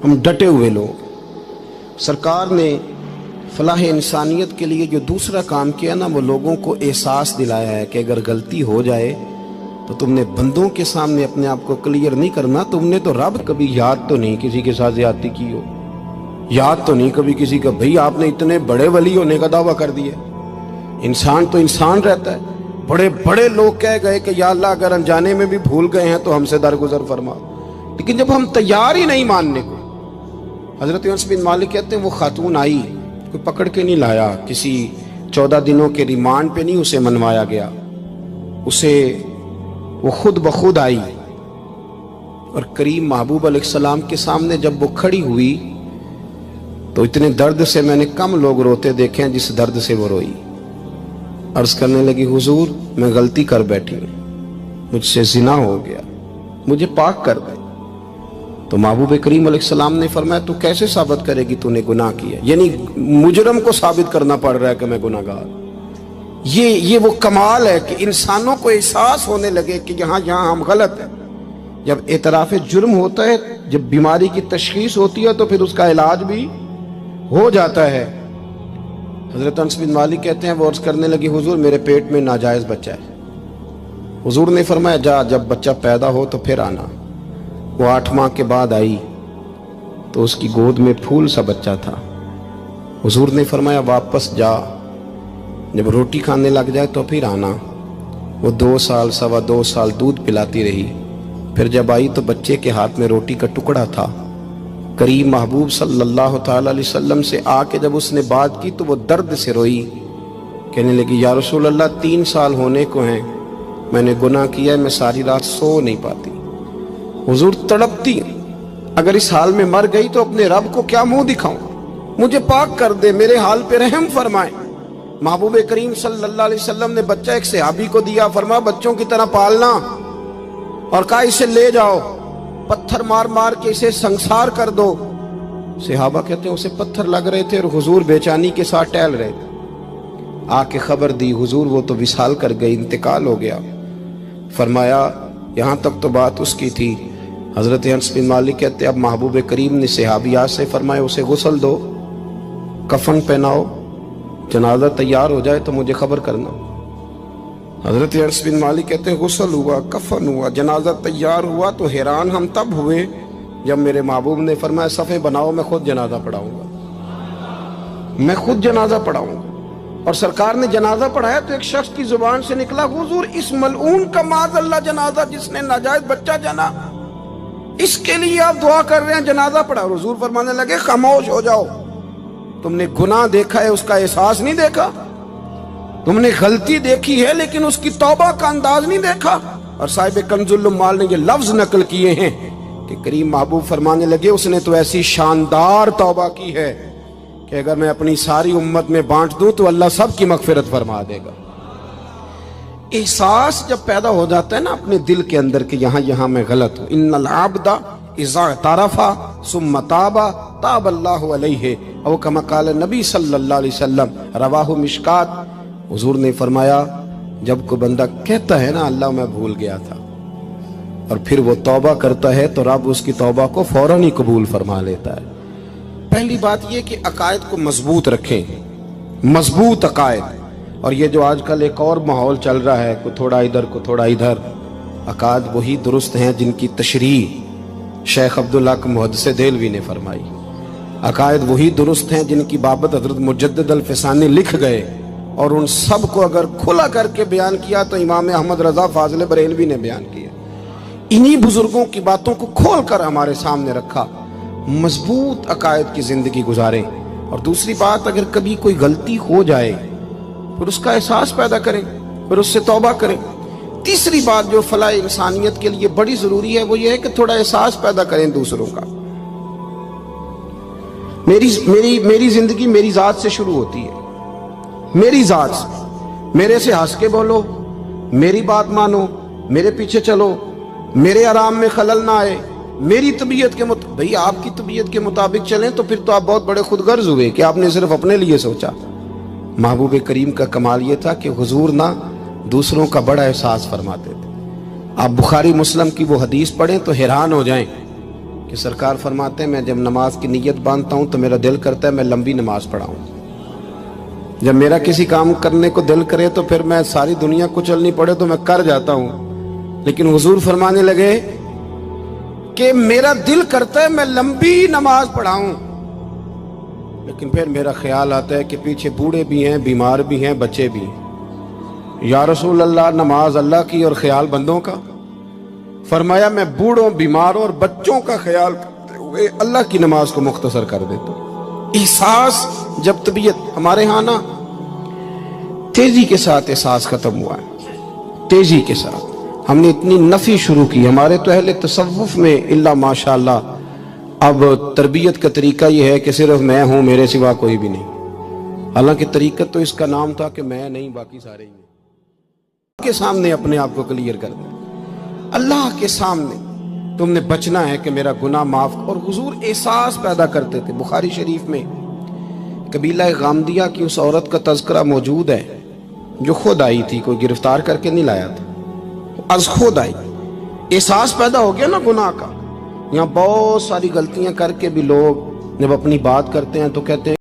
ہم ڈٹے ہوئے لوگ۔ سرکار نے فلاح انسانیت کے لیے جو دوسرا کام کیا نا، وہ لوگوں کو احساس دلایا ہے کہ اگر غلطی ہو جائے تو تم نے بندوں کے سامنے اپنے آپ کو کلیئر نہیں کرنا، تم نے تو رب کبھی یاد تو نہیں کسی کے ساتھ زیادتی کی ہو، یاد تو نہیں کبھی کسی کا بھئی آپ نے اتنے بڑے ولی ہونے کا دعویٰ کر دیا۔ انسان تو انسان رہتا ہے۔ بڑے بڑے لوگ کہہ گئے کہ یا اللہ اگر انجانے میں بھی بھول گئے ہیں تو ہم سے درگزر فرما، لیکن جب ہم تیار ہی نہیں ماننے کو۔ حضرت انس بن مالک کہتے ہیں وہ خاتون آئی، کوئی پکڑ کے نہیں لایا، کسی 14 دنوں کے ریمانڈ پہ نہیں اسے منوایا گیا، اسے وہ خود بخود آئی، اور کریم محبوب علیہ السلام کے سامنے جب وہ کھڑی ہوئی تو اتنے درد سے میں نے کم لوگ روتے دیکھے ہیں جس درد سے وہ روئی۔ عرض کرنے لگی حضور میں غلطی کر بیٹھی ہوں، مجھ سے زنا ہو گیا، مجھے پاک کر دے۔ تو محبوب کریم علیہ السلام نے فرمایا تو کیسے ثابت کرے گی تو نے گناہ کیا؟ یعنی مجرم کو ثابت کرنا پڑ رہا ہے کہ میں گناہ گار۔ یہ وہ کمال ہے کہ انسانوں کو احساس ہونے لگے کہ یہاں ہم غلط ہیں۔ جب اعتراف جرم ہوتا ہے، جب بیماری کی تشخیص ہوتی ہے تو پھر اس کا علاج بھی ہو جاتا ہے۔ حضرت انس بن مالک کہتے ہیں وہ عرض کرنے لگی حضور میرے پیٹ میں ناجائز بچہ ہے۔ حضور نے فرمایا جا جب بچہ پیدا ہو تو پھر آنا۔ وہ 8 ماہ کے بعد آئی تو اس کی گود میں پھول سا بچہ تھا۔ حضور نے فرمایا واپس جا، جب روٹی کھانے لگ جائے تو پھر آنا۔ وہ 2 سال 2.25 سال دودھ پلاتی رہی، پھر جب آئی تو بچے کے ہاتھ میں روٹی کا ٹکڑا تھا۔ کریم محبوب صلی اللہ تعالی علیہ وسلم سے آ کے جب اس نے بات کی تو وہ درد سے روئی، کہنے لگی یا رسول اللہ 3 سال ہونے کو ہیں، میں نے گناہ کیا ہے، میں ساری رات سو نہیں پاتی۔ حضور تڑپتی، اگر اس حال میں مر گئی تو اپنے رب کو کیا منہ دکھاؤں، مجھے پاک کر دے، میرے حال پہ رحم فرمائے۔ محبوب کریم صلی اللہ علیہ وسلم نے بچہ ایک صحابی کو دیا، فرمایا بچوں کی طرح پالنا، اور کہا اسے لے جاؤ، پتھر مار مار کے اسے سنسار کر دو۔ صحابہ کہتے ہیں اسے پتھر لگ رہے تھے اور حضور بے چینی کے ساتھ ٹہل رہے تھے۔ آ کے خبر دی حضور وہ تو وصال کر گئی، انتقال ہو گیا۔ فرمایا یہاں تک تو بات اس کی تھی۔ حضرت انس بن مالک کہتے اب محبوب کریم نے صحابیات سے فرمایا اسے غسل دو، کفن پہناؤ، جنازہ تیار ہو جائے تو مجھے خبر کرنا۔ حضرت انس بن مالک کہتے ہیں غسل ہوا، کفن ہوا، جنازہ تیار ہوا تو حیران ہم تب ہوئے جب میرے محبوب نے فرمایا صفے بناؤ میں خود جنازہ پڑھاؤں گا، میں خود جنازہ پڑھاؤں گا۔ اور سرکار نے جنازہ پڑھایا تو ایک شخص کی زبان سے نکلا حضور اس ملعون کا معاذ اللہ جنازہ جس نے ناجائز بچہ جنا، اس کے لیے آپ دعا کر رہے ہیں، جنازہ پڑھا۔ حضور فرمانے لگے خاموش ہو جاؤ، تم نے گناہ دیکھا ہے اس کا احساس نہیں دیکھا، تم نے غلطی دیکھی ہے لیکن اس کی توبہ کا انداز نہیں دیکھا۔ اور صاحب کنز العمال نے یہ لفظ نقل کیے ہیں کہ کریم محبوب فرمانے لگے اس نے تو ایسی شاندار توبہ کی ہے کہ اگر میں اپنی ساری امت میں بانٹ دوں تو اللہ سب کی مغفرت فرما دے گا۔ احساس جب پیدا ہو جاتا ہے نا اپنے دل کے اندر کہ یہاں میں غلط ہوں، ان العبد اذا اعترف ثم تاب تاب اللہ علیہ او کما قال نبی صلی اللہ علیہ وسلم، رواہ مشکات۔ حضور نے فرمایا جب کوئی بندہ کہتا ہے نا اللہ میں بھول گیا تھا اور پھر وہ توبہ کرتا ہے تو رب اس کی توبہ کو فوراً ہی قبول فرما لیتا ہے۔ پہلی بات یہ کہ عقائد کو مضبوط رکھیں، مضبوط عقائد۔ اور یہ جو آج کل ایک اور ماحول چل رہا ہے، کوئی تھوڑا ادھر کوئی تھوڑا ادھر، عقائد وہی درست ہیں جن کی تشریح شیخ عبدالحق محدث دہلوی نے فرمائی، عقائد وہی درست ہیں جن کی بابت حضرت مجدد الفسانی لکھ گئے، اور ان سب کو اگر کھلا کر کے بیان کیا تو امام احمد رضا فاضل بریلوی نے بیان کیا۔ انہی بزرگوں کی باتوں کو کھول کر ہمارے سامنے رکھا۔ مضبوط عقائد کی زندگی گزاریں۔ اور دوسری بات اگر کبھی کوئی غلطی ہو جائے پھر اس کا احساس پیدا کریں، پھر اس سے توبہ کریں۔ تیسری بات جو فلاح انسانیت کے لیے بڑی ضروری ہے وہ یہ ہے کہ تھوڑا احساس پیدا کریں دوسروں کا۔ میری زندگی میری ذات سے شروع ہوتی ہے، میری ذات سے، میرے سے ہنس کے بولو، میری بات مانو، میرے پیچھے چلو، میرے آرام میں خلل نہ آئے، میری طبیعت کے مطابق۔ بھئی آپ کی طبیعت کے مطابق چلیں تو پھر تو آپ بہت بڑے خود غرض ہوئے کہ آپ نے صرف اپنے لیے سوچا۔ محبوب کریم کا کمال یہ تھا کہ حضور نہ دوسروں کا بڑا احساس فرماتے تھے۔ آپ بخاری مسلم کی وہ حدیث پڑھیں تو حیران ہو جائیں۔ کہ سرکار فرماتے ہیں میں جب نماز کی نیت باندھتا ہوں تو میرا دل کرتا ہے میں لمبی نماز پڑھاؤں. جب میرا کسی کام کرنے کو دل کرے تو پھر میں ساری دنیا کچلنی پڑے تو میں کر جاتا ہوں. لیکن حضور فرمانے لگے کہ میرا دل کرتا ہے میں لمبی نماز پڑھاؤں، لیکن پھر میرا خیال آتا ہے کہ پیچھے بوڑھے بھی ہیں، بیمار بھی ہیں، بچے بھی ہیں. یا رسول اللہ، نماز اللہ کی اور خیال بندوں کا. فرمایا میں بوڑھوں، بیماروں اور بچوں کا خیال کرتے ہوئے اللہ کی نماز کو مختصر کر دیتا ہوں. احساس جب طبیعت ہمارے ہاں نا تیزی کے ساتھ احساس ختم ہوا ہے، تیزی کے ساتھ ہم نے اتنی نفی شروع کی. ہمارے تو اہل تصوف میں الا ماشاءاللہ اب تربیت کا طریقہ یہ ہے کہ صرف میں ہوں، میرے سوا کوئی بھی نہیں. حالانکہ طریقت تو اس کا نام تھا کہ میں نہیں، باقی سارے ہی ہیں. کے سامنے اپنے آپ کو کلیئر کر دیں. اللہ کے سامنے تم نے بچنا ہے کہ میرا گناہ معاف. اور حضور احساس پیدا کرتے تھے. بخاری شریف میں قبیلہ غامدیہ کی اس عورت کا تذکرہ موجود ہے جو خود آئی تھی، کوئی گرفتار کر کے نہیں لایا تھا، از خود آئی. احساس پیدا ہو گیا نا گناہ کا. یہاں بہت ساری غلطیاں کر کے بھی لوگ جب اپنی بات کرتے ہیں تو کہتے ہیں